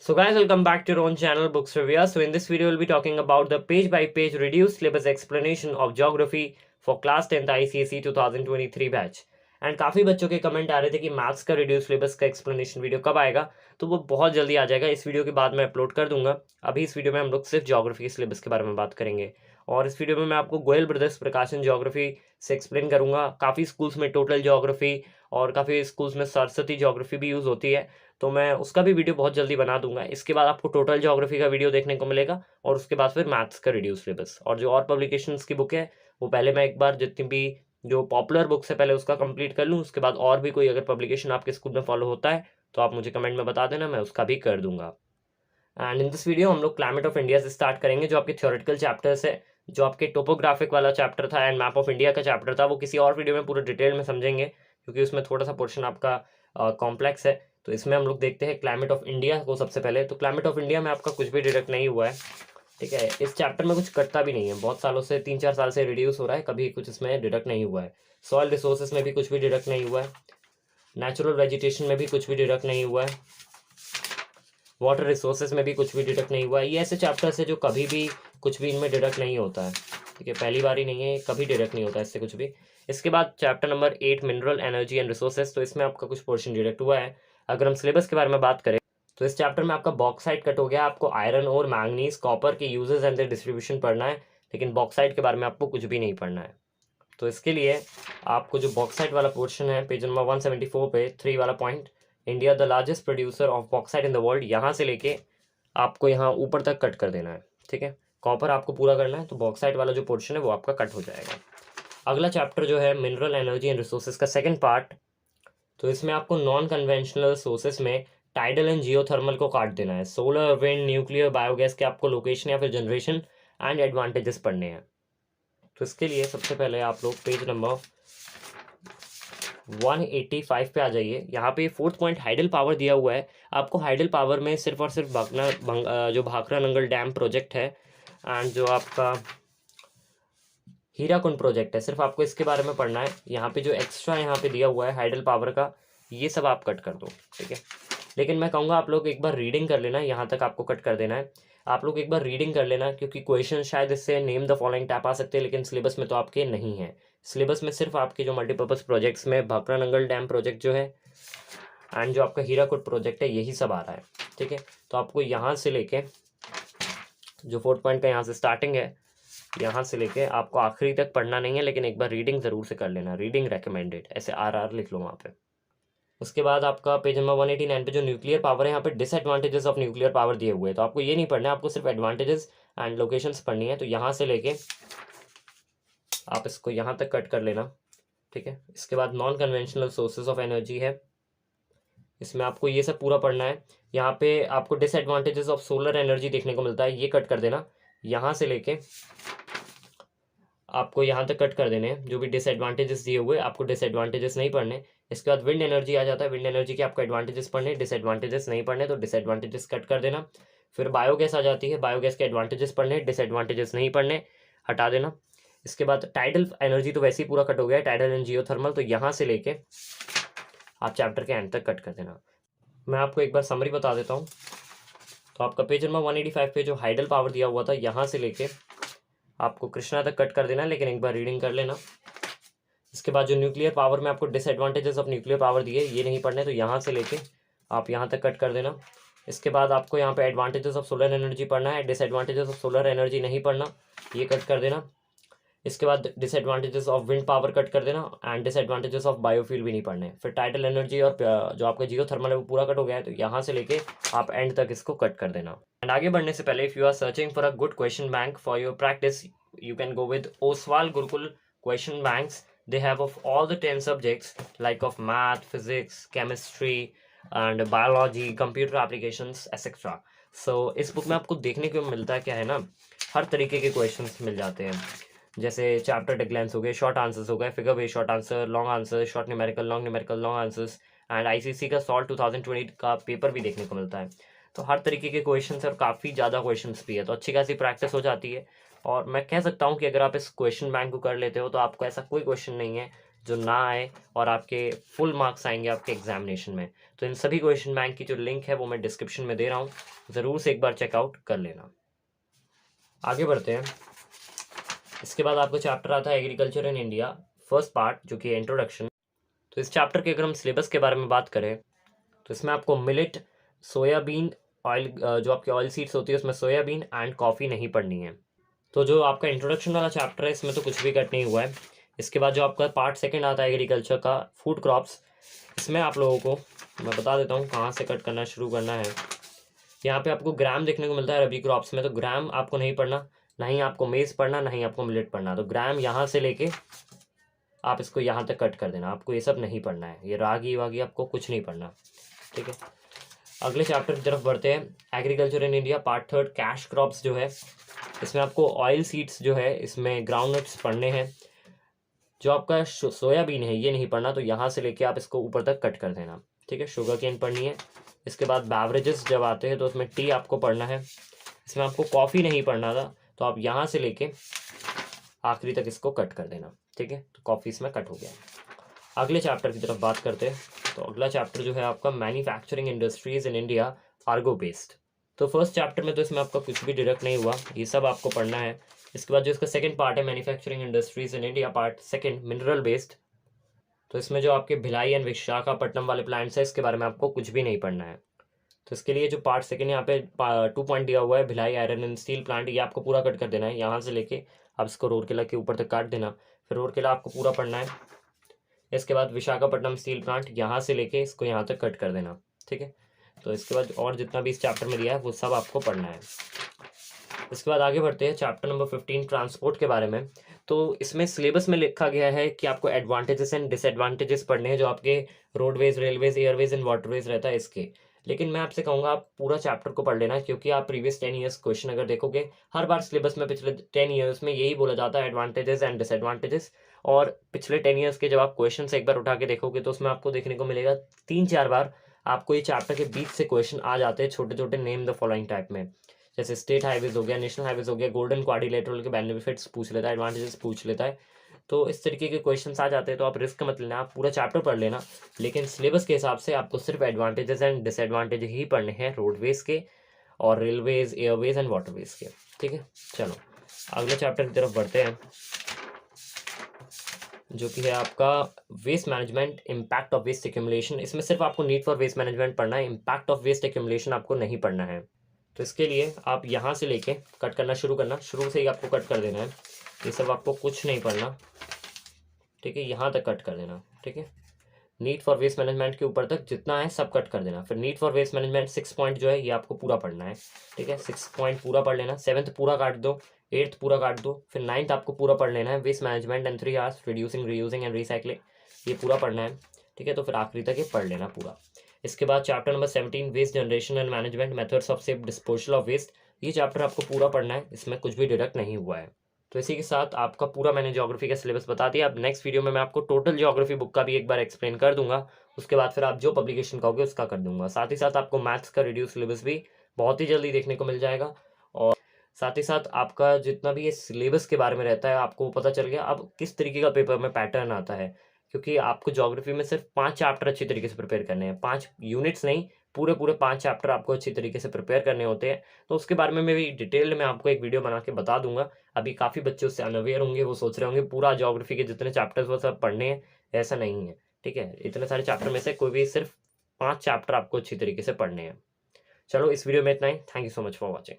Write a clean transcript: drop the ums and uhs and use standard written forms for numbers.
So guys, welcome back to your own channel Books Review. So in this video we'll be talking about the page by page reduced syllabus explanation of geography for class 10th ICSE 2023 batch. And काफ़ी बच्चों के comment आ रहे थे कि maths का reduce syllabus का explanation video कब आएगा, तो वो बहुत जल्दी आ जाएगा. इस वीडियो के बाद मैं अपलोड कर दूंगा. अभी इस वीडियो में हम लोग सिर्फ ज्योग्राफी के सिलेबस के बारे में बात करेंगे. और इस वीडियो में मैं आपको गोयल ब्रदर्स प्रकाशन ज्योग्राफी से एक्सप्लेन करूंगा. काफ़ी स्कूल्स में टोटल ज्योग्राफी और काफ़ी स्कूल्स में सरस्वती ज्योग्राफी भी यूज़ होती है, तो मैं उसका भी वीडियो बहुत जल्दी बना दूंगा. इसके बाद आपको टोटल ज्योग्राफी का वीडियो देखने को मिलेगा और उसके बाद फिर मैथ्स का रिड्यूस सिलेबस. और जो और पब्लिकेशंस की बुक है वो पहले मैं एक बार जितनी भी जो पॉपुलर बुक्स है पहले उसका कंप्लीट कर लूँ. उसके बाद और भी कोई अगर पब्लिकेशन आपके स्कूल में फॉलो होता है तो आप मुझे कमेंट में बता देना, मैं उसका भी कर दूंगा. एंड इन दिस वीडियो हम लोग क्लाइमेट ऑफ इंडिया से स्टार्ट करेंगे. जो आपके थ्योरेटिकल चैप्टर्स है, जो आपके टोपोग्राफिक वाला चैप्टर था एंड मैप ऑफ इंडिया का चैप्टर था, वो किसी और वीडियो में पूरे डिटेल में समझेंगे क्योंकि उसमें थोड़ा सा पोर्शन आपका कॉम्प्लेक्स है. तो इसमें हम लोग देखते हैं क्लाइमेट ऑफ इंडिया को सबसे पहले. तो क्लाइमेट ऑफ इंडिया में आपका कुछ भी डिडक्ट नहीं हुआ है, ठीक है. इस चैप्टर में कुछ कटता भी नहीं है, बहुत सालों से 3-4 साल से रिड्यूस हो रहा है, कभी कुछ इसमें डिडक्ट नहीं हुआ है. सॉइल रिसोर्सेज में भी कुछ भी डिडक्ट नहीं हुआ है. नेचुरल वेजिटेशन में भी कुछ भी डिडक्ट नहीं हुआ है. वाटर रिसोर्सेज में भी कुछ भी डिडक्ट नहीं हुआ है. ये ऐसे चैप्टर्स है जो कभी भी कुछ भी इनमें डिडक्ट नहीं होता है, ठीक है. पहली बार ही नहीं है, कभी डिडक्ट नहीं होता है इससे कुछ भी. इसके बाद chapter number 8 mineral energy and resources, तो इसमें आपका कुछ पोर्शन डिडक्ट हुआ है. अगर हम सिलेबस के बारे में बात करें तो इस चैप्टर में आपका बॉक्साइट कट हो गया. आपको आयरन और मैंगनीज कॉपर के यूजेस एंड डिस्ट्रीब्यूशन पढ़ना है, लेकिन बॉक्साइट के बारे में आपको कुछ भी नहीं पढ़ना है. तो इसके लिए आपको जो बॉक्साइट वाला पोर्शन है पेज नंबर 174 पे 3 वाला point, India the largest producer of bauxite in the world, यहाँ से लेके आपको यहाँ ऊपर तक कट कर देना है, ठीक है. कॉपर आपको पूरा करना है, तो बॉक्साइट वाला जो पोर्शन है वो आपका कट हो जाएगा. अगला चैप्टर जो है मिनरल एनर्जी एंड रिसोर्सेज का सेकंड पार्ट, तो इसमें आपको नॉन कन्वेंशनल सोर्सेस में टाइडल एंड जियोथर्मल को काट देना है. सोलर, विंड, न्यूक्लियर, बायोगैस के आपको लोकेशन या फिर जनरेशन एंड एडवांटेजेस पढ़ने हैं. तो इसके लिए सबसे पहले आप लोग पेज नंबर 185 पे आ जाइए. यहाँ पे फोर्थ पॉइंट हाइडल पावर दिया हुआ है. आपको हाइडल पावर में सिर्फ और सिर्फ जो भाखड़ा नंगल डैम प्रोजेक्ट है एंड जो आपका हीराकुंड प्रोजेक्ट है, सिर्फ आपको इसके बारे में पढ़ना है. यहाँ पे जो एक्स्ट्रा यहाँ पे दिया हुआ है हाइडल पावर का, ये सब आप कट कर दो, ठीक है. लेकिन मैं कहूँगा आप लोग एक बार रीडिंग कर लेना, यहाँ तक आपको कट कर देना है. आप लोग एक बार रीडिंग कर लेना क्योंकि क्वेश्चन शायद इससे नेम द फॉलोइंग टाइप आ सकते हैं, लेकिन सिलेबस में तो आपके नहीं है. सिलेबस में सिर्फ आपके जो मल्टीपर्पज़ प्रोजेक्ट्स में भाखड़ा नंगल डैम प्रोजेक्ट जो है एंड जो आपका हीराकुंड प्रोजेक्ट है, यही सब आ रहा है, ठीक है. तो आपको यहाँ से लेके जो फोर्थ पॉइंट का यहाँ से स्टार्टिंग है, यहाँ से लेके आपको आखिरी तक पढ़ना नहीं है, लेकिन एक बार रीडिंग ज़रूर से कर लेना. रीडिंग रेकमेंडेड, ऐसे RR लिख लो वहाँ पे. उसके बाद आपका पेज नंबर 189 पे जो न्यूक्लियर पावर है, यहाँ पे डिसएडवांटेजेस ऑफ न्यूक्लियर पावर दिए हुए हैं. तो आपको ये नहीं पढ़ना है, आपको सिर्फ एडवांटेजेस एंड लोकेशंस पढ़नी है. तो यहाँ से लेके आप इसको यहाँ तक कट कर लेना, ठीक है. इसके बाद non conventional sources of energy है, इसमें आपको ये सब पूरा पढ़ना है. यहाँ पे आपको डिसएडवांटेजेस ऑफ सोलर एनर्जी देखने को मिलता है, ये कट कर देना. यहाँ से लेके आपको यहाँ तक कट कर देने हैं. जो भी डिसएडवांटेजेस दिए हुए आपको डिसएडवांटेजेस नहीं पढ़ने. इसके बाद विंड एनर्जी आ जाता है. विंड एनर्जी के आपको एडवांटेजेस पढ़ने, डिसएडवांटेजेस नहीं पढ़ने, तो डिसएडवांटेजेस कट कर देना. फिर बायोगैस आ जाती है. बायोगैस के एडवांटेजेस पढ़ने, डिसएडवांटेजेस नहीं पढ़ने, हटा देना. इसके बाद टाइडल एनर्जी तो वैसे ही पूरा कट हो गया है, टाइडल एंड जियोथर्मल, तो यहाँ से लेके आप चैप्टर के एंड तक कट कर देना. मैं आपको एक बार समरी बता देता हूँ. तो आपका पेज नंबर 185 पे जो हाइडल पावर दिया हुआ था, यहाँ से लेके आपको कृष्णा तक कट कर देना, लेकिन एक बार रीडिंग कर लेना. इसके बाद जो न्यूक्लियर पावर में आपको डिसएडवांटेजेस ऑफ न्यूक्लियर पावर दिए, ये नहीं पढ़ने, तो यहाँ से लेके आप यहाँ तक कट कर देना. इसके बाद आपको यहाँ पे एडवांटेजेस ऑफ सोलर एनर्जी पढ़ना है, डिसएडवांटेजेस ऑफ सोलर एनर्जी नहीं पढ़ना, ये कट कर देना. इसके बाद disadvantages of wind power cut कर देना एंड डिसएडवांटेजेस ऑफ बायोफ्यूल भी नहीं पढ़ने. फिर टाइडल एनर्जी और जो आपका जियोथर्मल है वो पूरा कट हो गया है, तो यहाँ से लेके आप एंड तक इसको कट कर देना. एंड आगे बढ़ने से पहले if you are searching for a good question bank for your practice, you can go with Oswal Gurukul question banks. They have of all the 10 subjects like of math, physics, chemistry and biology, computer applications, etc. So इस book में आपको देखने को मिलता है क्या है ना, हर तरीके के क्वेश्चंस मिल जाते हैं. जैसे चैप्टर डिक्लेंस हो गए, शॉर्ट आंसर्स हो गए, figure based short answer, long answer, short numerical, long numerical, long answers and ICC का सॉल्ट 2020 का पेपर भी देखने को मिलता है. तो हर तरीके के क्वेश्चंस और काफ़ी ज़्यादा क्वेश्चंस भी है, तो अच्छी खासी प्रैक्टिस हो जाती है. और मैं कह सकता हूँ कि अगर आप इस क्वेश्चन बैंक को कर लेते हो तो आपको ऐसा कोई क्वेश्चन नहीं है जो ना आए और आपके फुल मार्क्स आएंगे आपके एग्जामिनेशन में। तो इन सभी क्वेश्चन बैंक की जो लिंक है वो मैं डिस्क्रिप्शन में दे रहा हूँ, ज़रूर से एक बार चेकआउट कर लेना। आगे बढ़ते हैं। इसके बाद आपको चैप्टर आता है agriculture in India, first part जो कि इंट्रोडक्शन। तो इस चैप्टर के अगर हम सिलेबस के बारे में बात करें तो इसमें आपको मिलेट, सोयाबीन, ऑयल, जो आपकी ऑयल सीड्स होती है उसमें सोयाबीन एंड कॉफ़ी नहीं पढ़नी है। तो जो आपका इंट्रोडक्शन वाला चैप्टर है इसमें तो कुछ भी कट नहीं हुआ है। इसके बाद जो आपका पार्ट सेकंड आता है एग्रीकल्चर का, फूड क्रॉप्स, इसमें आप लोगों को मैं बता देता हूँ कहाँ से कट करना शुरू करना है। यहाँ पे आपको ग्राम देखने को मिलता है रबी क्रॉप्स में, तो ग्राम आपको नहीं पढ़ना, ना ही आपको मेज़ पढ़ना, ना ही आपको मिलेट पढ़ना। तो ग्राम यहाँ से लेके आप इसको यहाँ तक कट कर देना, आपको ये सब नहीं पढ़ना है, ये रागी वागी आपको कुछ नहीं पढ़ना, ठीक है। अगले चैप्टर की तरफ बढ़ते हैं, agriculture in India part third, cash crops जो है इसमें आपको ऑयल सीड्स जो है इसमें ग्राउंडनट्स पढ़ने हैं। जो आपका सोयाबीन है ये नहीं पढ़ना, तो यहाँ से लेके आप इसको ऊपर तक कट कर देना, ठीक है। शुगर केन पढ़नी है। इसके बाद बेवरेजेस जब आते हैं तो उसमें टी आपको पढ़ना है। इसमें आपको कॉफ़ी नहीं पढ़ना था, तो आप यहाँ से लेके आखिरी तक इसको कट कर देना, ठीक है। तो कॉफ़ी इसमें कट हो गया। अगले चैप्टर की तरफ बात करते हैं। तो अगला चैप्टर जो है आपका manufacturing industries in India, Ergo based. तो फर्स्ट चैप्टर में तो इसमें आपका कुछ भी डिडक्ट नहीं हुआ, ये सब आपको पढ़ना है। इसके बाद जो इसका सेकंड पार्ट है manufacturing industries in India part second, mineral based. तो इसमें जो आपके भिलाई एंड विशाखापट्टनम वाले प्लांट्स है इसके बारे में आपको कुछ भी नहीं पढ़ना है। तो इसके लिए जो पार्ट सेकंड यहाँ पे 2 पॉइंट दिया हुआ है, Bhilai iron and steel plant, ये आपको पूरा कट कर देना है। यहाँ से लेके आप इसको रोरकेला के ऊपर तक काट देना, फिर रोरकेला आपको पूरा पढ़ना है। इसके बाद विशाखापट्टनम स्टील प्लांट, यहाँ से लेके इसको यहाँ तक कट कर देना, ठीक है। तो इसके बाद और जितना भी इस चैप्टर में दिया है वो सब आपको पढ़ना है। इसके बाद आगे बढ़ते हैं चैप्टर नंबर 15 ट्रांसपोर्ट के बारे में। तो इसमें सिलेबस में लिखा गया है कि आपको एडवांटेजेस एंड डिसएडवांटेजेस पढ़ने हैं, जो आपके roadways, railways, Airways and waterways रहता है इसके। लेकिन मैं आपसे कहूँगा आप पूरा चैप्टर को पढ़ लेना, क्योंकि आप प्रीवियस 10 ईयर्स क्वेश्चन अगर देखोगे, हर बार सिलेबस में पिछले 10 ईयर्स में यही बोला जाता है एडवांटेजेस एंड डिसएडवांटेजेस। और पिछले 10 ईयर्स के जब आप क्वेश्चन एक बार उठा के देखोगे तो उसमें आपको देखने को मिलेगा 3-4 बार आपको ये चैप्टर के बीच से क्वेश्चन आ जाते हैं, छोटे छोटे नेम द फॉलोइंग टाइप में। जैसे स्टेट हाईवेज हो गया, नेशनल हाईवेज हो गया, गोल्डन क्वाड्रिलेटरल के बेनिफिट्स पूछ लेता है, एडवांटेजेस पूछ लेता है। तो इस तरीके के क्वेश्चंस आ जाते हैं, तो आप रिस्क मत लेना, आप पूरा चैप्टर पढ़ लेना। लेकिन सिलेबस के हिसाब से आपको सिर्फ एडवांटेजेस एंड डिसएडवांटेज ही पढ़ने हैं, रोडवेज के और रेलवेज, एयरवेज एंड वाटरवेज के, ठीक है। चलो अगले चैप्टर की तरफ बढ़ते हैं, जो कि है आपका waste management, impact of waste accumulation. इसमें सिर्फ आपको नीड फॉर वेस्ट मैनेजमेंट पढ़ना है, इम्पैक्ट ऑफ वेस्ट एक्यूमुलेशन आपको नहीं पढ़ना है। तो इसके लिए आप यहाँ से लेके कट करना शुरू करना, शुरू से ही आपको कट कर देना है, ये सब आपको कुछ नहीं पढ़ना, ठीक है। यहाँ तक कट कर देना, ठीक है। नीड फॉर वेस्ट मैनेजमेंट के ऊपर तक जितना है सब कट कर देना। फिर need for waste management 6 point जो है ये आपको पूरा पढ़ना है, ठीक है। 6 पॉइंट पूरा पढ़ लेना, 7th पूरा काट दो, 8th पूरा काट दो, फिर 9th आपको पूरा पढ़ लेना है, waste management and 3 hours, reducing, reusing and recycling, ये पूरा पढ़ना है, ठीक है। तो फिर आखिरी तक ये पढ़ लेना पूरा। इसके बाद chapter number 17 waste generation and management, methods of safe disposal of waste, ये चैप्टर आपको पूरा पढ़ना है, इसमें कुछ भी डिडक्ट नहीं हुआ है। तो इसी के साथ आपका पूरा मैंने ज्योग्राफी का सिलेबस बता दिया। अब नेक्स्ट वीडियो में मैं आपको टोटल ज्योग्राफी बुक का भी एक बार एक्सप्लेन कर दूंगा, उसके बाद फिर आप जो पब्लिकेशन कहोगे उसका कर दूंगा। साथ ही साथ आपको मैथ्स का रिड्यूस सिलेबस भी बहुत ही जल्दी देखने को मिल जाएगा, और साथ ही साथ आपका जितना भी ये सिलेबस के बारे में रहता है आपको पता चल गया अब किस तरीके का पेपर में पैटर्न आता है। क्योंकि आपको ज्योग्राफी में सिर्फ 5 चैप्टर अच्छी तरीके से प्रिपेयर करने हैं, 5 यूनिट्स नहीं, पूरे 5 चैप्टर आपको अच्छी तरीके से प्रिपेयर करने होते हैं। तो उसके बारे में भी डिटेल में आपको एक वीडियो बना के बता दूंगा। अभी काफ़ी बच्चे उससे अनअवेयर होंगे, वो सोच रहे होंगे पूरा ज्योग्राफी के जितने चैप्टर्स वो सब पढ़ने हैं, ऐसा नहीं है, ठीक है। इतने सारे चैप्टर में से कोई भी सिर्फ 5 चैप्टर आपको अच्छी तरीके से पढ़ने हैं। चलो इस वीडियो में इतना ही। Thank you so much for watching.